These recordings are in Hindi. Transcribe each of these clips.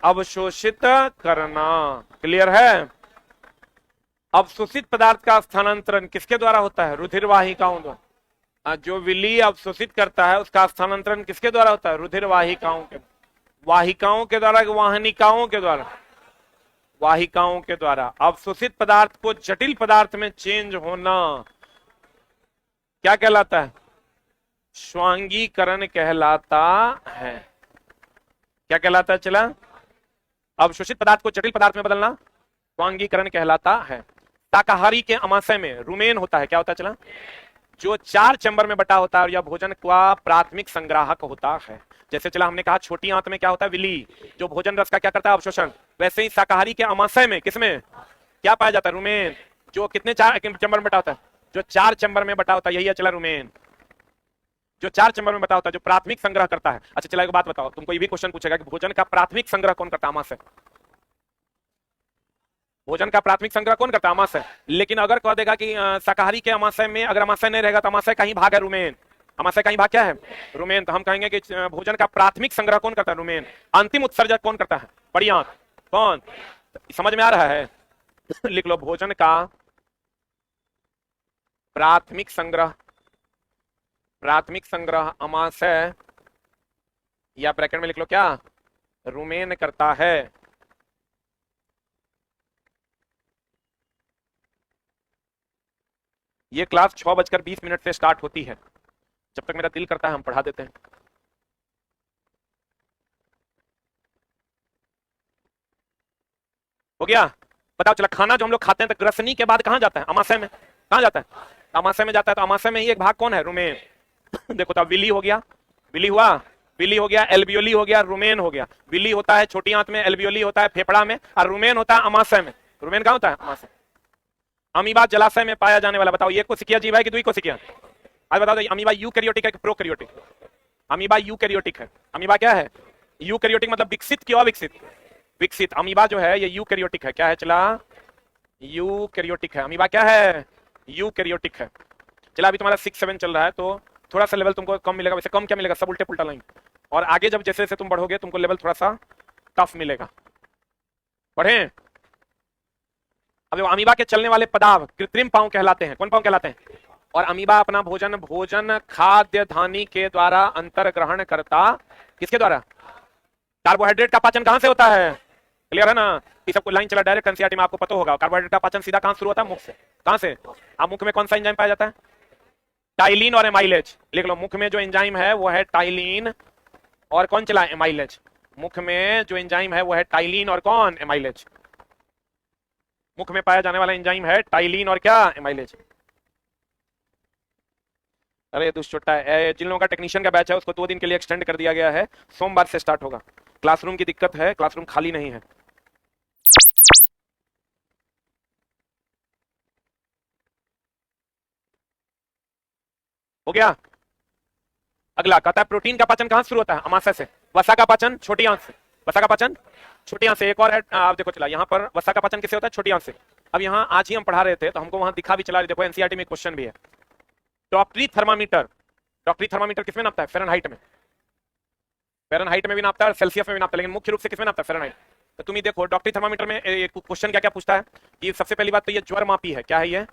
अवशोषित करना। क्लियर है? अवशोषित पदार्थ का स्थानांतरण किसके द्वारा होता है? रुधिर वाहिकाओं द्वारा। जो विलीय अवशोषित करता है उसका स्थानांतरण किसके द्वारा होता है? रुधिर वाहिकाओं के, वाहिकाओं के द्वारा, वाहनिकाओं के द्वारा, वाहिकाओं के द्वारा। अवशोषित पदार्थ को जटिल पदार्थ में चेंज होना क्या कहलाता है? स्वांगीकरण कहलाता है। क्या कहलाता है? चला, अवशोषित पदार्थ को जटिल पदार्थ में बदलना स्वांगीकरण कहलाता है। शाकाहारी के अमाशय में रुमेन होता है। क्या होता है? चला, जो 4 चैम्बर में बटा होता है और यह भोजन का प्राथमिक संग्राहक होता है। जैसे चला हमने कहा छोटी आंत में क्या होता है? विली, जो भोजन रस का क्या करता है? अवशोषण। वैसे ही शाकाहारी के अमाशय में किसमें क्या पाया जाता है? रुमेन। जो कितने 4 चैम्बर में बटा होता है? जो 4 चैम्बर में बटा होता है, यही है चला रुमेन, जो 4 चैम्बर में बटा होता है, जो प्राथमिक संग्रह करता है। अच्छा चला एक बात बताओ, तुमको ये भी क्वेश्चन पूछेगा कि भोजन का प्राथमिक संग्रह कौन करता है? अमाशय। भोजन का प्राथमिक संग्रह कौन करता है? अमाशय। लेकिन अगर कह देगा कि शाकाहारी के अमाशय में अगर अमाशय नहीं रहेगा तो अमाशय का ही भाग है रुमेन। अमाशय का ही भाग क्या है? रुमेन। तो हम कहेंगे कि भोजन का प्राथमिक संग्रह कौन करता है? रुमेन। अंतिम उत्सर्जक कौन करता है? बड़ी आंत। कौन? समझ में आ रहा है? लिख लो, भोजन का प्राथमिक संग्रह, प्राथमिक संग्रह अमाशय, या ब्रैकेट में लिख लो क्या? रुमेन करता है। ये क्लास 6:20 से स्टार्ट होती है। जब तक मेरा दिल करता है हम पढ़ा देते हैं। हो गया? बताओ चला, खाना जो हम लोग खाते हैं तो ग्रसनी के बाद कहां जाता है? अमाशय में। कहां जाता है? अमाशय में जाता है। तो अमाशय में ही एक भाग कौन है? रुमेन। देखो तो विली हो गया, विली हुआ, विली हो गया, एल्वियोली हो गया, रुमेन हो गया। विली होता है छोटी आंत में, एल्वियोली होता है फेफड़ा में, और रुमेन होता है अमाशय में। रुमेन कहां होता है? अमाशय। अमीबा जलाशय में पाया जाने वाला, बताओ ये कोशिकीय जीव है कि द्विकोशिकीय? आज बताओ अमीबा यूकैरियोटिक है कि प्रोकैरियोटिक? अमीबा यूकैरियोटिक है। अमीबा क्या है? यूकैरियोटिक मतलब विकसित की अविकसित? विकसित। अमीबा जो है ये यूकैरियोटिक है। क्या है? चला, यूकैरियोटिक है। अमीबा क्या है? यूकैरियोटिक है। चला अभी तुम्हारा 6-7 चल रहा है तो थोड़ा सा लेवल तुमको कम मिलेगा। वैसे कम क्या मिलेगा? सब उल्टे पुल्टा लाइन। और आगे जब जैसे जैसे तुम बढ़ोगे तुमको लेवल थोड़ा सा टफ मिलेगा। पढ़े? अब जो अमीबा के चलने वाले पदार्थ कृत्रिम पांव कहलाते हैं। कौन पांव कहलाते हैं? और अमीबा अपना भोजन खाद्य धानी के द्वारा अंतर ग्रहण करता, किसके द्वारा? कार्बोहाइड्रेट का पाचन कहां से होता है? क्लियर है ना? ये सबको लाइन चला डायरेक्ट एनसीईआरटी में आपको पता होगा। कार्बोहाइड्रेट का पाचन सीधा कहां शुरू होता है? मुख से। कहां से? अब मुख में कौन सा एंजाइम पाया जाता है? टाइलिन और एमाइलेज। लिख लो, मुख में जो एंजाइम है वो है टाइलिन और कौन चला? एमाइलेज। मुख में जो एंजाइम है वो है टाइलिन और कौन? एमाइलेज। मुख में पाया जाने वाला एंजाइम है टाइलिन और क्या? एमाइलेज। अरे दुष्चोटा है, जिन लोगों का टेक्नीशियन का बैच है उसको 2 दिन के लिए एक्सटेंड कर दिया गया है। सोमवार से स्टार्ट होगा। क्लासरूम की दिक्कत है, क्लासरूम खाली नहीं है। हो गया? अगला कहता है प्रोटीन का पाचन कहां शुरू होता है? अमाशय से। वसा का पाचन छोटी आंत से। वसा का पाचन छोटी आंत से। एक और है, आप देखो चला यहाँ पर वसा का पाचन किससे होता है? छोटी आंत से। अब यहाँ आज ही हम पढ़ा रहे थे तो हमको वहां दिखा भी चला रहे, देखो एनसीईआरटी में क्वेश्चन भी है। डॉक्टरी थर्मामीटर, डॉक्टरी थर्मामीटर किसमें नापता है? फ़ारेनहाइट में। फ़ारेनहाइट में भी नापता है, सेल्सियस में भी नापता है, लेकिन मुख्य रूप से किसमें नापता है? फ़ारेनहाइट। तो तुम ही देखो डॉक्टरी थर्मामीटर में क्वेश्चन क्या क्या पूछता है कि सबसे पहली बात तो ये ज्वर मापी है। क्या है ये?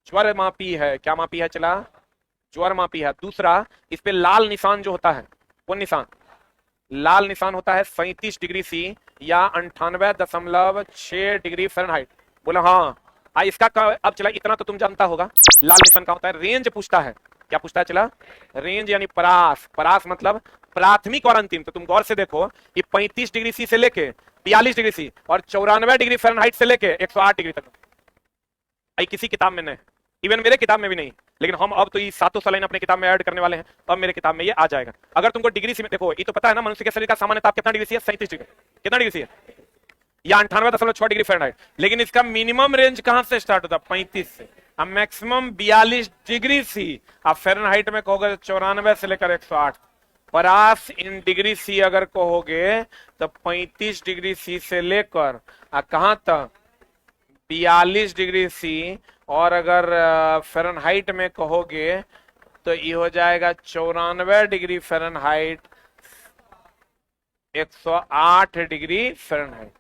ज्वर मापी है। क्या मापी है? चला, ज्वर मापी है। दूसरा, इस पे लाल निशान जो होता है, कौन निशान? लाल निशान होता है 37 डिग्री सी या 98.6 डिग्री फ़ारेनहाइट। बोला हाँ। इसका अब चला, इतना तो तुम जानता होगा लाल निशान का होता है। रेंज पूछता है। क्या पूछता है? चला, रेंज यानी परास। परास मतलब प्राथमिक और अंतिम। तो तुम गौर से देखो कि 35 डिग्री सी से लेके 42 डिग्री सी और 94 डिग्री फ़ारेनहाइट से लेके 108 डिग्री तक किसी किताब में नहीं, इवन मेरे किताब में भी नहीं। लेकिन हम अब तो ये 7 लाइन अपने किताब में ऐड करने वाले हैं, अब मेरे किताब में ये आ जाएगा। अगर तुमको डिग्री सी में देखो, ये तो पता है ना मनुष्य के शरीर का सामान्य ताप कितना डिग्री सी है? 37 डिग्री। कितना डिग्री सी है? या 98.6 डिग्री फ़ारेनहाइट। लेकिन इसका मिनिमम रेंज कहां से स्टार्ट होता है? 35 से। अब मैक्सिमम 42 डिग्री सी। अब फ़ारेनहाइट में कहोगे 94 से लेकर 108। परास इन डिग्री सी अगर कहोगे तो 35 डिग्री सी से लेकर कहां तक? 42 डिग्री सी। और अगर फ़ारेनहाइट में कहोगे तो ये हो जाएगा 94 डिग्री फ़ारेनहाइट 108 डिग्री फ़ारेनहाइट।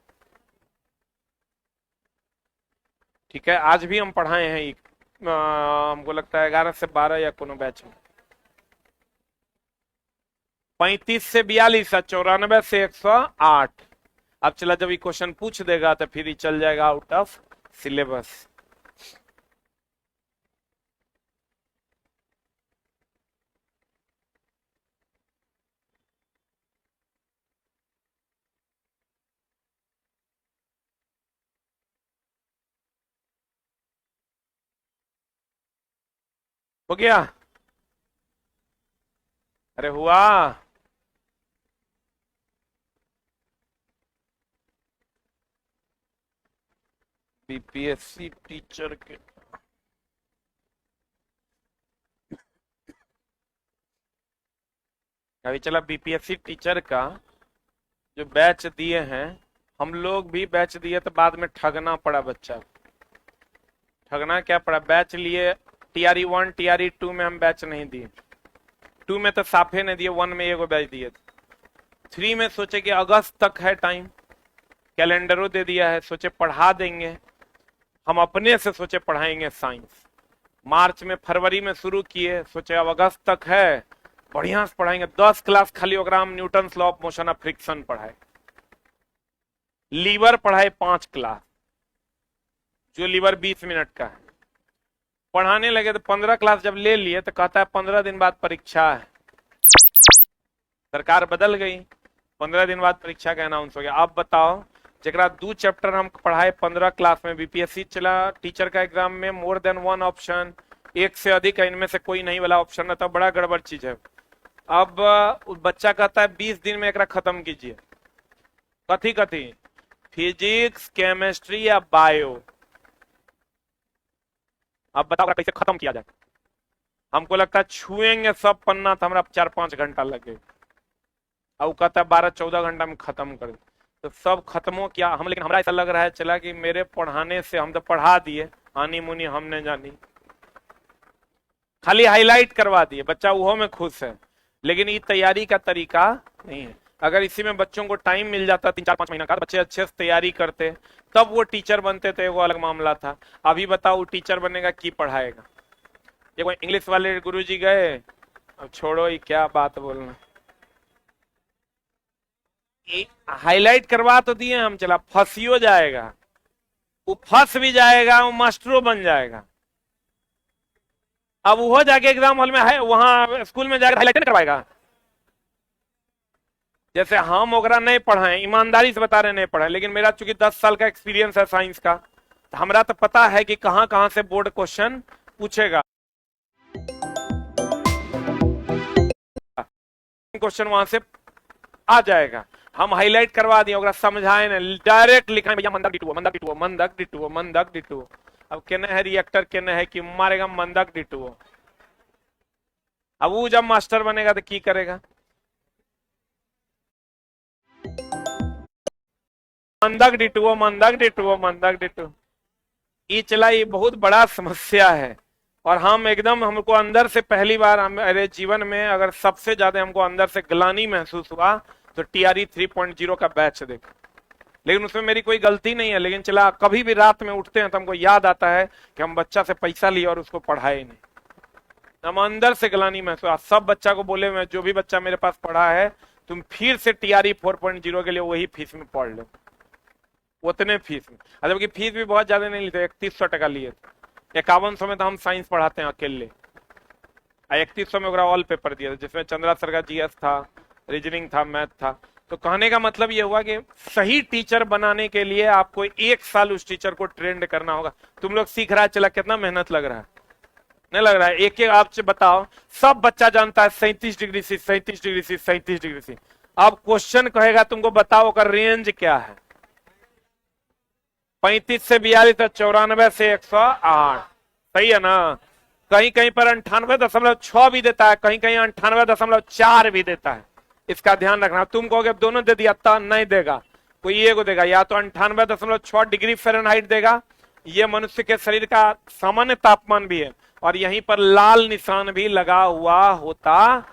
ठीक है, आज भी हम पढ़ाए हैं हमको लगता है 11 से 12 या कोनो बैच में। 35 से 42 है, 94 से 108। अब चला, जब ये क्वेश्चन पूछ देगा तो फिर ही चल जाएगा आउट ऑफ सिलेबस। हो गया? अरे हुआ? बीपीएससी टीचर के अभी चला, बीपीएससी टीचर का जो बैच दिए हैं, हम लोग भी बैच दिए तो बाद में ठगना पड़ा बच्चा। ठगना क्या पड़ा, बैच लिए टीआरई 1 टीआरई 2 में हम बैच नहीं दिए। 2 में तो साफे नहीं दिए, 1 में एगो बैच दिए। 3 में सोचे कि अगस्त तक है टाइम, कैलेंडरों दे दिया है, सोचे पढ़ा देंगे। हम अपने से सोचे पढ़ाएंगे साइंस। मार्च में फरवरी में शुरू किए, सोचे अब अगस्त तक है, बढ़िया से पढ़ाएंगे। 10 क्लास खाली ओग्राम Newton law of motion of friction पढ़ाए, लीवर पढ़ाए 5 क्लास, जो लीवर 20 मिनट का है। पढ़ाने लगे तो 15 क्लास जब ले लिए तो कहता है 15 दिन बाद परीक्षा है। सरकार बदल गई, 15 दिन बाद परीक्षा का अनाउंस हो गया। अब बताओ, जरा 2 चैप्टर हम पढ़ाए 15 क्लास में, बीपीएससी चला टीचर का एग्जाम में मोर देन 1 ऑप्शन, एक से अधिक है, इनमें से कोई नहीं वाला ऑप्शन है, तो बड़ा गड़बड़ चीज है। अब बच्चा कहता है 20 दिन में एक खत्म कीजिए। कथी कथी? फिजिक्स, केमिस्ट्री या बायो। अब बताओ कैसे खत्म किया जाए? हमको लगता है छुएंगे सब पन्ना तो हमारा 4-5 घंटा लगे, अब कहता है 12-14 घंटा में खत्म कर। तो सब खत्मो क्या हम, लेकिन हमारा ऐसा लग रहा है चला कि मेरे पढ़ाने से, हम तो पढ़ा दिए, आनी मुनी हमने जानी, खाली हाईलाइट करवा दिए, बच्चा वो में खुश है। लेकिन ये तैयारी का तरीका नहीं है। अगर इसी में बच्चों को टाइम मिल जाता 3-4-5 महीना का, बच्चे अच्छे से तैयारी करते, तब वो टीचर बनते थे, वो अलग मामला था। अभी बताओ वो टीचर बनेगा की पढ़ाएगा? ये कोई इंग्लिश वाले गुरुजी गए, अब छोड़ो ये क्या बात बोलना, हाईलाइट करवा तो दिए हम, चला फंसियो जाएगा, वो फंस भी जाएगा, वो मास्टरों बन जाएगा। अब वो जाके एग्जाम हॉल में है, वहां स्कूल में जाकर हाईलाइट करवाएगा। जैसे हम ओकरा नहीं पढ़ाए, ईमानदारी से बता रहे नहीं पढ़ाए, लेकिन मेरा चूंकि 10 साल का एक्सपीरियंस है साइंस का, तो हमरा तो पता है कि कहां कहां से बोर्ड क्वेश्चन पूछेगा। क्वेश्चन वहां से आ जाएगा, हम हाईलाइट करवा दिए, ओकरा समझाए ना, डायरेक्ट लिखा है भैया मंदक डिटुओ, मंदक डिटुओ, मंदक डिटुओ, मंदक डिटुओ। अब कहना है रिएक्टर, कहना है कि मारेगा मंदक डिटुओ। अब वो जब मास्टर बनेगा तो की करेगा? मंदक डिटुओ, मंदक डिटुओ, मंदक डिटुओ। ये चला, ये बहुत बड़ा समस्या है। और हम एकदम, हमको अंदर से पहली बार मेरे जीवन में अगर सबसे ज्यादा हमको अंदर से ग्लानि महसूस हुआ तो टीआरई 3.0 का बैच देखा। लेकिन उसमें मेरी कोई गलती नहीं है, लेकिन चला कभी भी रात में उठते हैं तो हमको याद आता है कि हम बच्चा से पैसा लिए और उसको पढ़ाए नहीं। हम अंदर से ग्लानि महसूस, सब बच्चा को बोले, मैं जो भी बच्चा मेरे पास पढ़ा है, तुम फिर से टीआरई 4.0 के लिए वही फीस में पढ़ लो, उतने फीस में। जबकि फीस भी बहुत ज्यादा नहीं लेते, 3100 टका लिए थे। 5100 में तो हम साइंस पढ़ाते हैं अकेले, 3100 में ऑल पेपर दिया था, जिसमें चंद्रा सर का जीएस था, रीजनिंग था, मैथ था। तो कहने का मतलब ये हुआ कि सही टीचर बनाने के लिए आपको 1 साल उस टीचर को ट्रेंड करना होगा। तुम लोग सीख रहा है, चला कितना मेहनत लग रहा है? नहीं लग रहा है? एक एक आपसे बताओ, सब बच्चा जानता है 37 डिग्री से 37 डिग्री से 37 डिग्री से। अब क्वेश्चन कहेगा तुमको बताओ का रेंज क्या है? 35 से 42 तो 94 से 108, सही है ना? कहीं कहीं पर 98.6 भी देता है, कहीं कहीं 98.4 भी देता है। इसका ध्यान रखना। तुम कहोगे दोनों दे दिया, तो नहीं देगा, कोई ये को देगा, या तो 98.6 डिग्री फ़ारेनहाइट देगा, ये मनुष्य के शरीर का सामान्य तापमान भी है, और यहीं पर लाल निशान भी लगा हुआ होता,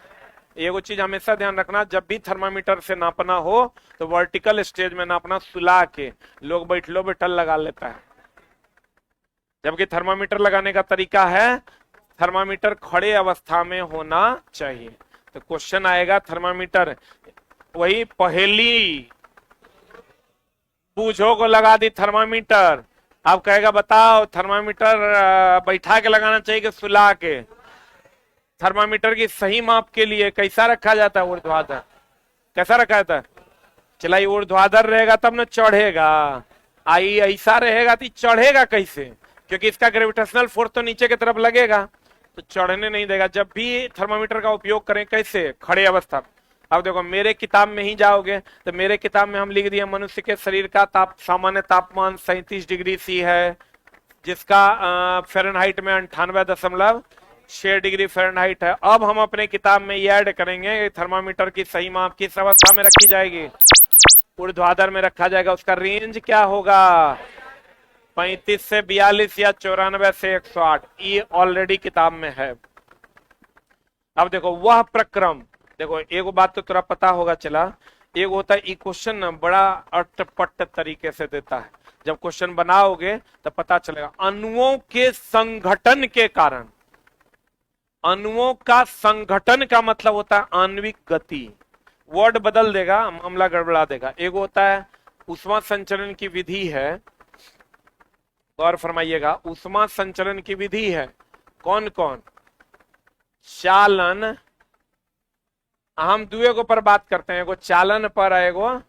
एगो चीज हमेशा ध्यान रखना, जब भी थर्मामीटर से नापना हो तो वर्टिकल स्टेज में नापना, सुला के। लोग बैठलो बैठल लगा लेता है, जबकि थर्मामीटर लगाने का तरीका है थर्मामीटर खड़े अवस्था में होना चाहिए। तो क्वेश्चन आएगा थर्मामीटर, वही पहेली, बूझो को लगा दी थर्मामीटर, अब कहेगा बताओ थर्मामीटर बैठा के लगाना चाहिए कि सुला के? थर्मामीटर की सही माप के लिए कैसा रखा जाता है? ऊर्ध्वाधर। कैसा रखा जाता है? चला ये ऊर्ध्वाधर रहेगा तब न चढ़ेगा, आई ऐसा रहेगा तो चढ़ेगा कैसे? क्योंकि इसका ग्रेविटेशनल फोर्स तो नीचे की तरफ लगेगा, तो चढ़ने नहीं देगा। जब भी थर्मामीटर का उपयोग करें कैसे? खड़े अवस्था। अब देखो मेरे किताब में ही जाओगे तो मेरे किताब में हम लिख दिए मनुष्य के शरीर का सामान्य तापमान 37 डिग्री सी है, जिसका फ़ारेनहाइट में 98.6 डिग्री फ़ारेनहाइट है। अब हम अपने किताब में ये ऐड करेंगे थर्मामीटर की सही माप किस अवस्था में रखी जाएगी? ऊर्ध्वाधर में रखा जाएगा। उसका रेंज क्या होगा? 35 से 42 या 94 से 108। ये ऑलरेडी किताब में है। अब देखो वह प्रक्रम, देखो एक बात तो थोड़ा पता होगा चला, एक होता है क्वेश्चन ना बड़ा अटपट तरीके से देता है, जब क्वेश्चन बनाओगे तो पता चलेगा। अणुओं के संगठन के कारण, अणुओं का संगठन का मतलब होता है आणविक गति। वर्ड बदल देगा, मामला गड़बड़ा देगा। एक होता है ऊष्मा संचलन की विधि है, गौर फरमाइएगा, ऊष्मा संचलन की विधि है। कौन कौन? चालन, हम दुए को पर बात करते हैं, एगो चालन पर, एगो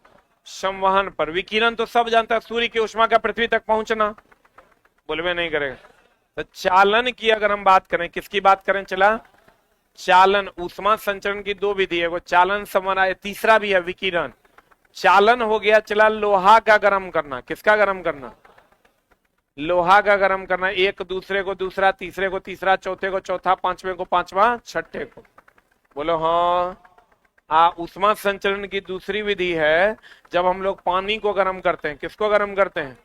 संवहन पर। विकिरण तो सब जानता है, सूर्य की ऊष्मा का पृथ्वी तक पहुंचना, बोलवे नहीं करेगा। तो चालन की अगर हम बात करें, किसकी बात करें? चला चालन, ऊष्मा संचरण की दो विधि है, वो चालन संवहन, तीसरा भी है विकिरण। चालन हो गया चला लोहा का गर्म करना। किसका गर्म करना? लोहा का गर्म करना। एक दूसरे को दूसरा, तीसरे को तीसरा, चौथे को चौथा, पांचवे को पांचवा, छठे को। बोलो हाँ। ऊष्मा संचरण की दूसरी विधि है जब हम लोग पानी को गर्म करते हैं। किसको गर्म करते हैं?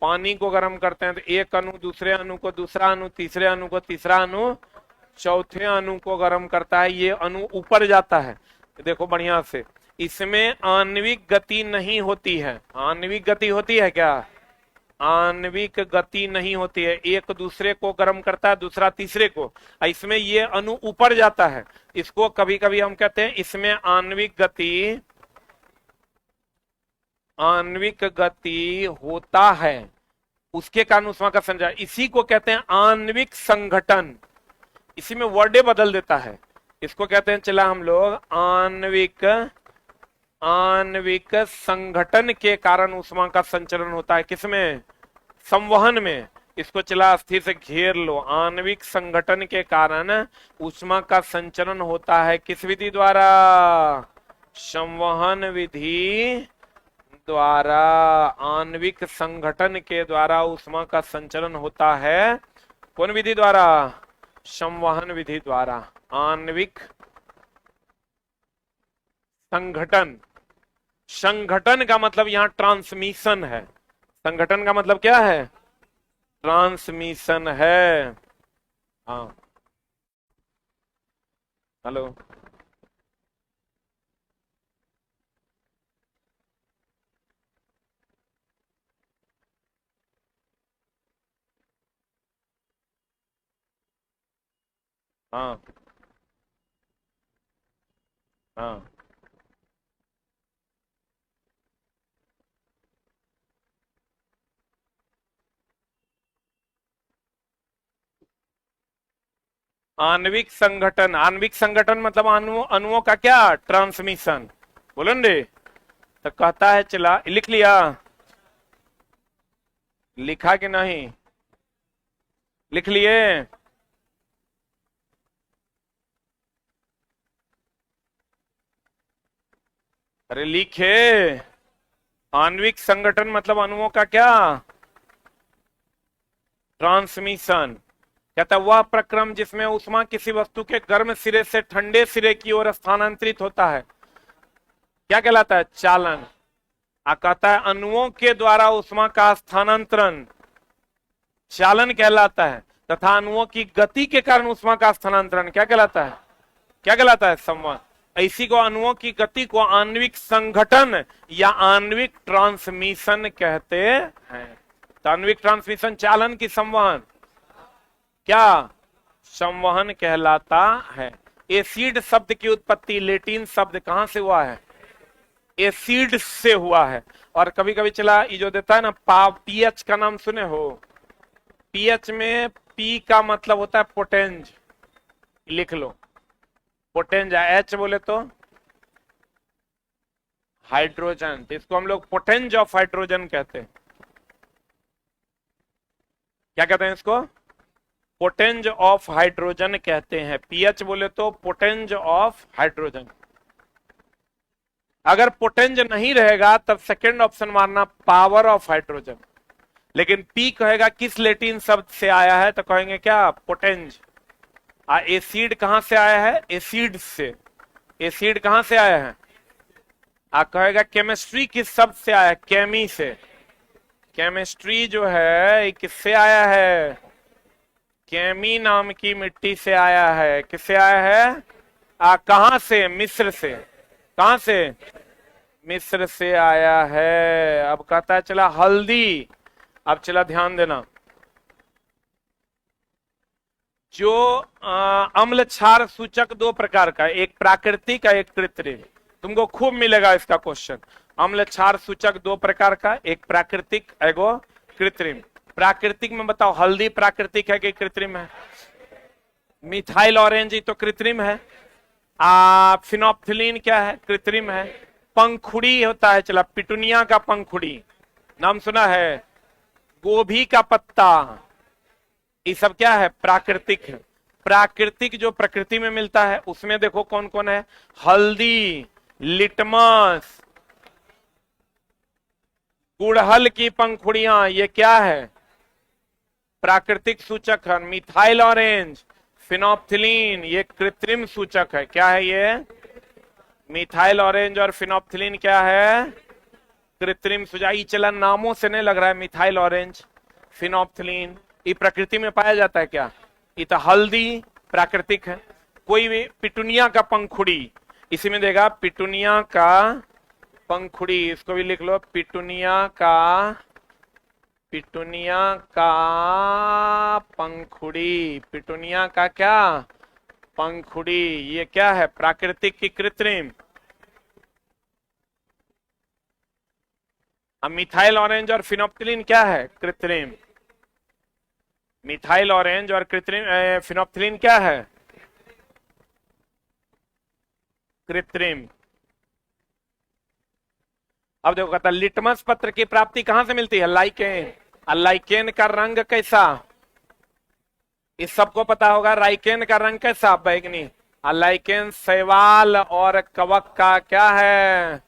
पानी को गर्म करते हैं। तो एक अणु दूसरे अणु को, दूसरा अणु तीसरे अणु को, तीसरा अणु चौथे अणु को गर्म करता है। ये अणु ऊपर जाता है। देखो बढ़िया से, इसमें आणविक गति नहीं होती है। आणविक गति होती है क्या? आणविक गति नहीं होती है। एक दूसरे को गर्म करता है, दूसरा तीसरे को। इसमें ये अणु ऊपर जाता है। इसको कभी कभी हम कहते हैं इसमें आणविक गति होता है, उसके कारण ऊष्मा का संचार। इसी को कहते हैं आणविक संघटन। इसी में वर्डे बदल देता है। इसको कहते हैं चला हम लोग आणविक संघटन के कारण ऊष्मा का संचरण होता है। किसमें? संवहन में। इसको चला अस्थिर से घेर लो। आणविक संघटन के कारण ऊष्मा का संचरण होता है। किस विधि द्वारा? संवहन विधि द्वारा। आणविक संघटन के द्वारा ऊष्मा का संचरण होता है। कौन विधि द्वारा? संवहन विधि द्वारा। आणविक संघटन। संघटन का मतलब यहां ट्रांसमिशन है। संघटन का मतलब क्या है? ट्रांसमिशन है। हाँ, हेलो, हाँ हाँ, आणविक संगठन। आणविक संगठन मतलब अणुओं का क्या? ट्रांसमिशन। बोलो रे। तो कहता है चला, लिख लिया? लिखा कि नहीं? लिख लिए? अरे लिखे। आणविक संगठन मतलब अणुओं का क्या? ट्रांसमिशन। कहता वह प्रक्रम जिसमें ऊष्मा किसी वस्तु के गर्म सिरे से ठंडे सिरे की ओर स्थानांतरित होता है, क्या कहलाता है? चालन। कहता है अणुओं के द्वारा ऊष्मा का स्थानांतरण चालन कहलाता है, तथा अणुओं की गति के कारण ऊष्मा का स्थानांतरण क्या कहलाता है? क्या कहलाता है? संवहन। इसी को अणुओं की गति को आणविक संघटन या आणविक ट्रांसमिशन कहते हैं। तो आणविक ट्रांसमिशन चालन की संवहन क्या? संवहन कहलाता है। एसिड शब्द की उत्पत्ति लैटिन शब्द कहां से हुआ है? एसिड से हुआ है। और कभी कभी चला ये जो देता है ना पीएच का नाम सुने हो? पीएच में पी का मतलब होता है पोटेंज, लिख लो पोटेंज। एच बोले तो हाइड्रोजन, इसको हम लोग पोटेंज ऑफ हाइड्रोजन कहते हैं। क्या कहते हैं इसको? पोटेंज ऑफ हाइड्रोजन कहते हैं। पीएच बोले तो पोटेंज ऑफ हाइड्रोजन। अगर पोटेंज नहीं रहेगा तब सेकंड ऑप्शन मारना पावर ऑफ हाइड्रोजन। लेकिन पी कहेगा किस लैटिन शब्द से आया है? तो कहेंगे क्या? पोटेंज। एसिड कहां से आया है? एसिड से। एसिड कहां से आया है? कहेगा केमिस्ट्री किस शब्द से आया है? केमी से। केमिस्ट्री जो है ये किससे आया है? केमी नाम की मिट्टी से आया है। किससे आया है? कहां से? मिस्र से। कहां से? मिस्र से आया है। अब कहता है चला हल्दी। अब चला ध्यान देना, जो अम्ल क्षार सूचक दो प्रकार का, एक प्राकृतिक का एक कृत्रिम। तुमको खूब मिलेगा इसका क्वेश्चन। अम्ल क्षार सूचक दो प्रकार का, एक प्राकृतिक एगो कृत्रिम। प्राकृतिक में बताओ, हल्दी प्राकृतिक है कि कृत्रिम है? मिथाइल ऑरेंज ही तो कृत्रिम है। फिनोप्थिलीन क्या है? कृत्रिम है। पंखुड़ी होता है, चला पिटूनिया का पंखुड़ी नाम सुना है? गोभी का पत्ता, ये सब क्या है? प्राकृतिक है। प्राकृतिक जो प्रकृति में मिलता है उसमें देखो कौन कौन है? हल्दी, लिटमस, गुड़हल की पंखुड़ियां, ये क्या है? प्राकृतिक सूचक है। मिथाइल ऑरेंज, फिनोप्थिलीन, ये कृत्रिम सूचक है। क्या है ये? मिथाइल ऑरेंज और फिनोप्थिलीन क्या है? कृत्रिम सूचक। चला नामों से नहीं लग रहा है मिथाइल ऑरेंज, फिनोप्थिलीन, ये प्रकृति में पाया जाता है क्या? ये तो हल्दी प्राकृतिक है। कोई भी पिटूनिया का पंखुड़ी, इसी में देगा पिटूनिया का पंखुड़ी, इसको भी लिख लो पिटूनिया का पंखुड़ी। पिटूनिया का क्या? पंखुड़ी। ये क्या है? प्राकृतिक की कृत्रिम? अब मिथाइल ऑरेंज और फिनोप्थिलीन क्या है? कृत्रिम। मिथाइल ऑरेंज और कृत्रिम फिनोप्थिलीन क्या है? कृत्रिम। अब देखो कहता लिटमस पत्र की प्राप्ति कहां से मिलती है? लाइकेन। लाइकेन का रंग कैसा? इस सबको पता होगा। लाइकेन का रंग कैसा? बैगनी। लाइकेन शैवाल और कवक का क्या है?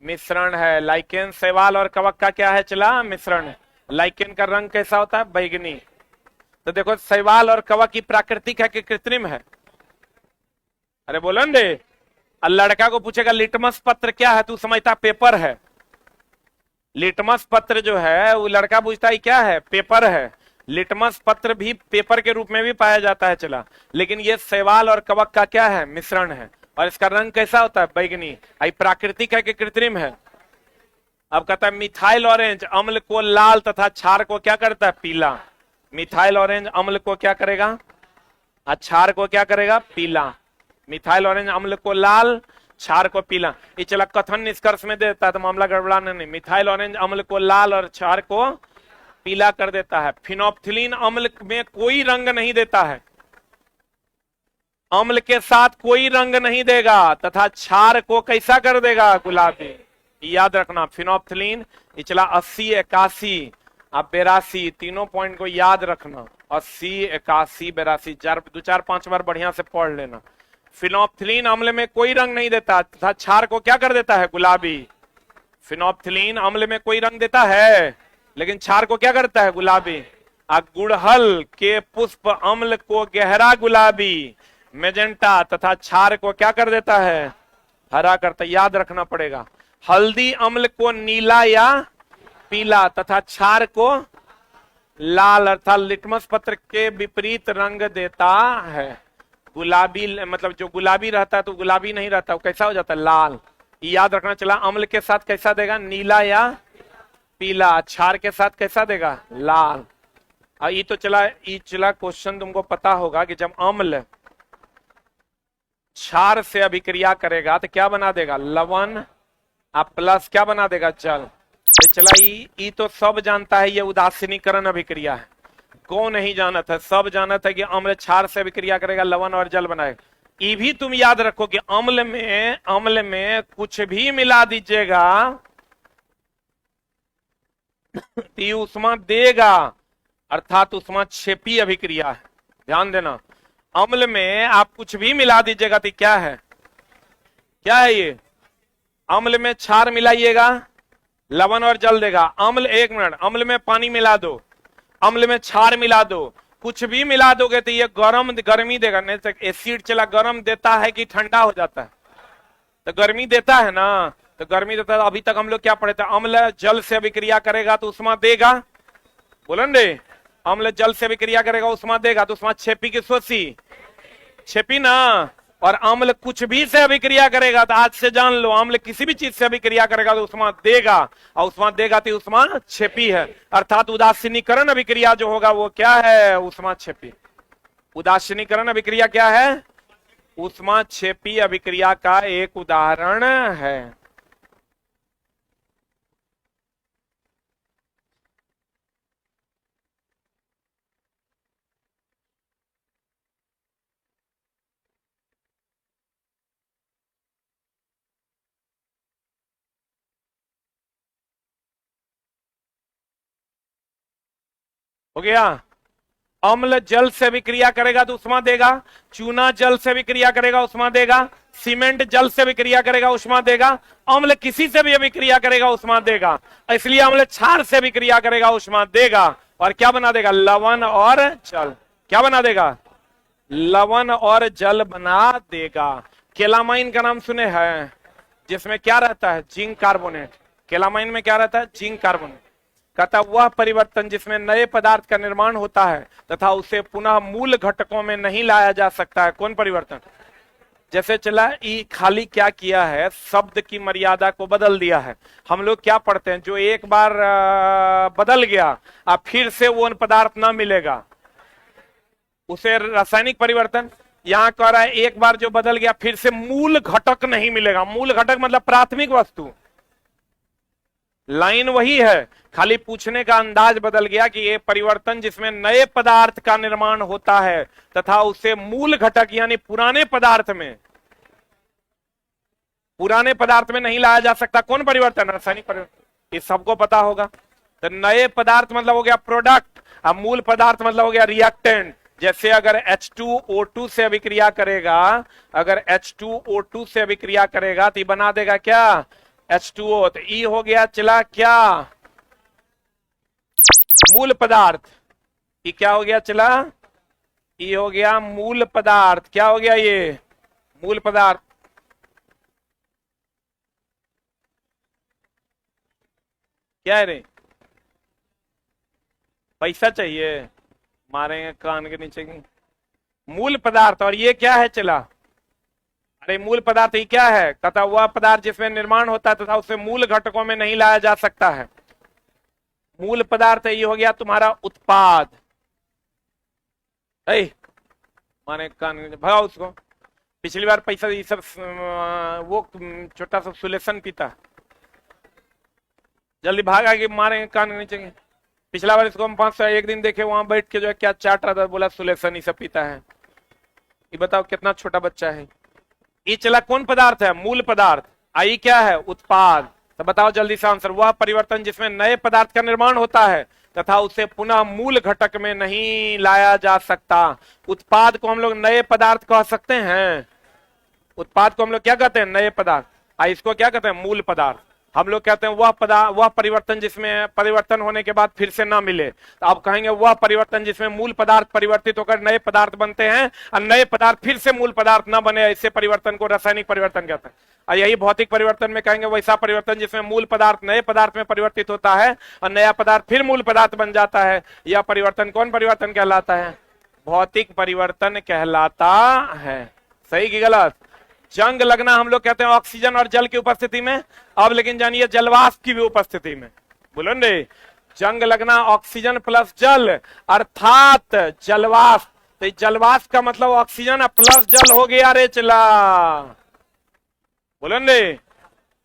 मिश्रण है। लाइकेन शैवाल और कवक का क्या है? चला मिश्रण। लाइकेन का रंग कैसा होता है? बैगनी। तो देखो शैवाल और कवक की प्राकृतिक है कि कृत्रिम है? अरे बोलन दे। लड़का को पूछेगा लिटमस पत्र क्या है, तू समझता पेपर है। लिटमस पत्र जो है वो लड़का पूछता है क्या है? पेपर है। लिटमस पत्र भी पेपर के रूप में भी पाया जाता है चला, लेकिन ये शैवाल और कवक का क्या है? मिश्रण है। और इसका रंग कैसा होता है? बैगनी। आई प्राकृतिक है कि कृत्रिम है? अब कहता है मिथाइल ऑरेंज अम्ल को लाल तथा क्षार को क्या करता है? पीला। मिथाइल ऑरेंज अम्ल को क्या करेगा? क्षार को क्या करेगा? पीला। मिथाइल ऑरेंज अम्ल को लाल, क्षार को पीला। ये चला कथन निष्कर्ष में देता है तो मामला गड़बड़ाना नहीं। मिथाइल ऑरेंज अम्ल को लाल और क्षार को पीला कर देता है। फिनोप्थिलीन अम्ल में कोई रंग नहीं देता है, अम्ल के साथ कोई रंग नहीं देगा, तथा क्षार को कैसा कर देगा? गुलाबी। याद रखना फिनोप्थिलीन। ये चला 80, 81 अब 82, तीनों पॉइंट को याद रखना। 80, 81, 82 दो चार 5 बार बढ़िया से पढ़ लेना। फिनोप्थिलीन अम्ल में कोई रंग नहीं देता तथा क्षार को क्या कर देता है? गुलाबी। फिनोप्थिलीन अम्ल में कोई रंग देता है लेकिन क्षार को क्या करता है? गुलाबी। गुड़हल के पुष्प अम्ल को गहरा गुलाबी, मेजेंटा, तथा क्षार को क्या कर देता है? हरा करता। याद रखना पड़ेगा। हल्दी अम्ल को नीला या पीला तथा क्षार को लाल अर्थात लिटमस पत्र के विपरीत रंग देता है। गुलाबी, मतलब जो गुलाबी रहता है तो गुलाबी नहीं रहता, वो कैसा हो जाता है, लाल। ये याद रखना। चला अम्ल के साथ कैसा देगा, नीला या पीला। क्षार के साथ कैसा देगा, लाल। और ये चला क्वेश्चन तुमको पता होगा कि जब अम्ल क्षार से अभिक्रिया करेगा तो क्या बना देगा, लवण। आप प्लस क्या बना देगा, जल। तो चला ये तो सब जानता है, ये उदासीनीकरण अभिक्रिया है। कौन नहीं जाना था, सब जाना था कि अम्ल क्षार से अभिक्रिया करेगा, लवण और जल बनाएगा। ये भी तुम याद रखो कि अम्ल में कुछ भी मिला दीजिएगा तो ये उष्मा देगा, अर्थात उष्मा क्षेपी अभिक्रिया है। ध्यान देना, अम्ल में आप कुछ भी मिला दीजिएगा तो क्या है, क्या है ये, अम्ल में क्षार मिलाइएगा, लवण और जल देगा। अम्ल, एक मिनट, अम्ल में पानी मिला दो, अम्ल में क्षार मिला दो, कुछ भी मिला दोगे तो ये गर्मी देगा। नहीं तो एसिड चला गर्म देता है कि ठंडा हो जाता है, तो गर्मी देता है ना, तो गर्मी देता है। अभी तक हम लोग क्या पढ़े थे, अम्ल जल से अभिक्रिया करेगा तो उष्मा देगा, बोलन रे, अम्ल जल से अभिक्रिया करेगा उष्मा देगा, तो उष्मा क्षेपी की शोषी, क्षेपी ना। और अम्ल कुछ भी से अभिक्रिया करेगा तो आज से जान लो, अम्ल किसी भी चीज से अभिक्रिया करेगा तो उष्मा देगा, और उष्मा देगा तो उष्मा क्षेपी है। अर्थात उदासीनीकरण अभिक्रिया जो होगा वो क्या है, उष्मा क्षेपी। उदासीनीकरण अभिक्रिया क्या है, उष्मा क्षेपी अभिक्रिया का एक उदाहरण है। हो गया, अम्ल जल से विक्रिया करेगा तो उष्मा देगा, चूना जल से विक्रिया करेगा उष्मा देगा, सीमेंट जल से विक्रिया करेगा उष्मा देगा, अम्ल किसी से भी अभिक्रिया करेगा उष्मा देगा, इसलिए अम्ल क्षार से विक्रिया करेगा उष्मा देगा। और क्या बना देगा, लवण और जल। क्या बना देगा, लवण और जल बना देगा। केलामाइन का नाम सुने हैं, जिसमें क्या रहता है, जिंक कार्बोनेट। केलामाइन में क्या रहता है, जिंक कार्बोनेट। कहता वह परिवर्तन जिसमें नए पदार्थ का निर्माण होता है तथा उसे पुनः मूल घटकों में नहीं लाया जा सकता है। कौन परिवर्तन, जैसे चला ई खाली क्या किया है, शब्द की मर्यादा को बदल दिया है। हम लोग क्या पढ़ते हैं, जो एक बार बदल गया अब फिर से वो पदार्थ ना मिलेगा, उसे रासायनिक परिवर्तन। यहां कह रहा है एक बार जो बदल गया फिर से मूल घटक नहीं मिलेगा। मूल घटक मतलब प्राथमिक वस्तु। लाइन वही है, खाली पूछने का अंदाज बदल गया कि ये परिवर्तन जिसमें नए पदार्थ का निर्माण होता है तथा उसे मूल घटक यानी पुराने पदार्थ में नहीं लाया जा सकता। कौन परिवर्तन, रासायनिक परिवर्तन। ये सबको पता होगा। तो नए पदार्थ मतलब हो गया प्रोडक्ट, अब मूल पदार्थ मतलब हो गया रिएक्टेंट। जैसे अगर H2O2 से अभिक्रिया करेगा, अगर H2O2 से अभिक्रिया करेगा तो बना देगा क्या, H2O। तो ई हो गया चला क्या, मूल पदार्थ। ये क्या हो गया चला, ये हो गया मूल पदार्थ। क्या हो गया, ये मूल पदार्थ। क्या है रे, पैसा चाहिए, मारेंगे कान के नीचे की। मूल पदार्थ। और ये क्या है चला, अरे मूल पदार्थ ये क्या है, तथा वह पदार्थ जिसमें निर्माण होता है तथा उसे मूल घटकों में नहीं लाया जा सकता है। मूल पदार्थ ये हो गया तुम्हारा उत्पाद। माने कान भगाओ उसको। पिछली बार पैसा ये सब वो छोटा सा सुलेशन पीता, जल्दी भागा के मारे कान के नीचे। पिछला बार इसको हम 500 एक दिन देखे, वहां बैठ के जो है क्या चाट रहा था, बोला सुलेशन ये सब पीता है। ये बताओ कितना छोटा बच्चा है। ये चला कौन पदार्थ है, मूल पदार्थ। आई क्या है, उत्पाद। तो बताओ जल्दी से आंसर। वह परिवर्तन जिसमें नए पदार्थ का निर्माण होता है तथा उसे पुनः मूल घटक में नहीं लाया जा सकता। उत्पाद को हम लोग नए पदार्थ कह सकते हैं। उत्पाद को हम लोग क्या कहते हैं, नए पदार्थ। इसको क्या कहते हैं, मूल पदार्थ। हम लोग कहते हैं वह परिवर्तन जिसमें परिवर्तन होने के बाद फिर से ना मिले, तो आप कहेंगे वह परिवर्तन जिसमें मूल पदार्थ परिवर्तित होकर नए पदार्थ बनते हैं और नए पदार्थ फिर से मूल पदार्थ ना बने, ऐसे परिवर्तन को रासायनिक परिवर्तन कहते हैं। और यही भौतिक परिवर्तन में कहेंगे वैसा परिवर्तन जिसमें मूल पदार्थ नए पदार्थ में परिवर्तित होता है और नया पदार्थ फिर मूल पदार्थ बन जाता है। यह परिवर्तन कौन परिवर्तन कहलाता है, भौतिक परिवर्तन कहलाता है। सही कि गलत? जंग लगना हम लोग कहते हैं ऑक्सीजन और जल की उपस्थिति में। अब लेकिन जानिए जलवाष्प की भी उपस्थिति में। बोलो रे, जंग लगना ऑक्सीजन प्लस जल अर्थात जलवाष्प। तो जलवाष्प का मतलब ऑक्सीजन प्लस जल हो गया रे चला। बोलो रे,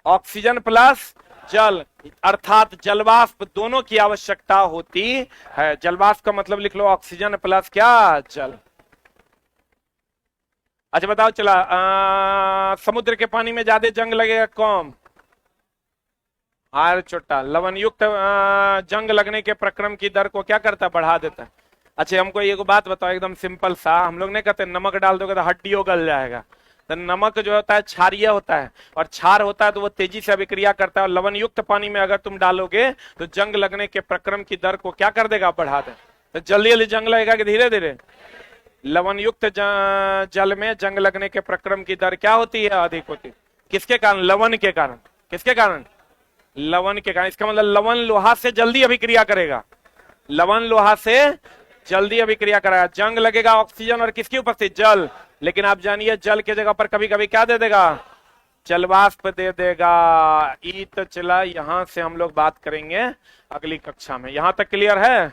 ऑक्सीजन प्लस जल अर्थात जलवाष्प दोनों की आवश्यकता होती है। जलवाष्प का मतलब लिख लो ऑक्सीजन प्लस क्या? जल। अच्छा बताओ चला, समुद्र के पानी में ज्यादा जंग लगेगा कौन? आर छोटा लवण युक्त जंग लगने के प्रक्रम की दर को क्या करता है? बढ़ा देता है। अच्छा हमको एक बात बताओ एकदम सिंपल सा, हम लोग नहीं कहते नमक डाल दोगे तो हड्डियों गल जाएगा। तो नमक जो होता है क्षारीय होता है और क्षार होता है तो वो तेजी से अभिक्रिया करता है। और लवण युक्त पानी में अगर तुम डालोगे तो जंग लगने के प्रक्रम की दर को क्या कर देगा? बढ़ा दे। तो जल्दी जल्दी जंग लगेगा कि धीरे धीरे? लवण युक्त जल में जंग लगने के प्रक्रम की दर क्या होती है? अधिक होती है। किसके कारण? लवण के कारण। किसके कारण? लवण के कारण। इसका मतलब लवण लोहा से जल्दी अभिक्रिया करेगा। लवण लोहा से जल्दी अभिक्रिया कराएगा। जंग लगेगा ऑक्सीजन और किसकी उपस्थिति? जल। लेकिन आप जानिए जल के जगह पर कभी कभी क्या दे देगा? जलवाष्प दे देगा। ई तो चला, यहां से हम लोग बात करेंगे अगली कक्षा में। यहां तक क्लियर है?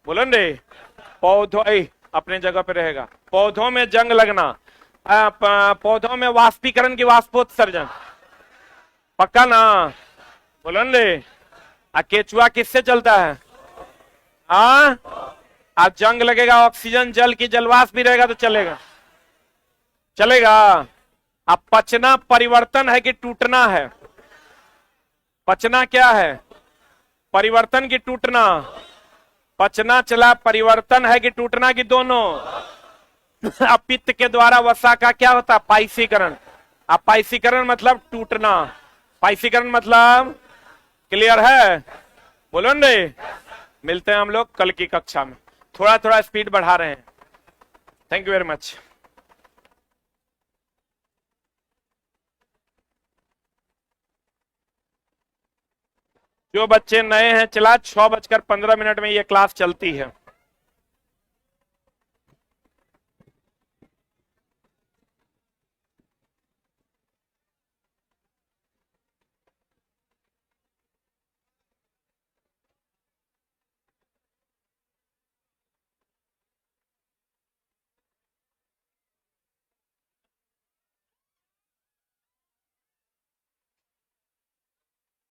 बोलो रे, पौधों अपने जगह पे रहेगा। पौधों में जंग लगना, पौधों में वाष्पीकरण की वाष्पोत्सर्जन, पक्का ना? बोलो रे, केचुआ किससे चलता है? अब जंग लगेगा ऑक्सीजन जल की जलवाष्प भी रहेगा तो चलेगा? चलेगा। अब पचना परिवर्तन है कि टूटना है? पचना क्या है? परिवर्तन की टूटना? पचना चला, परिवर्तन है कि टूटना की दोनों? अब पित्त के द्वारा वसा का क्या होता है? पाइसीकरण। अब पाइसीकरण मतलब टूटना। पाइसीकरण मतलब क्लियर है? बोलो रे, मिलते हैं हम लोग कल की कक्षा में। थोड़ा थोड़ा स्पीड बढ़ा रहे हैं। Thank you very much. जो बच्चे नए हैं चला 6:15 में ये क्लास चलती है।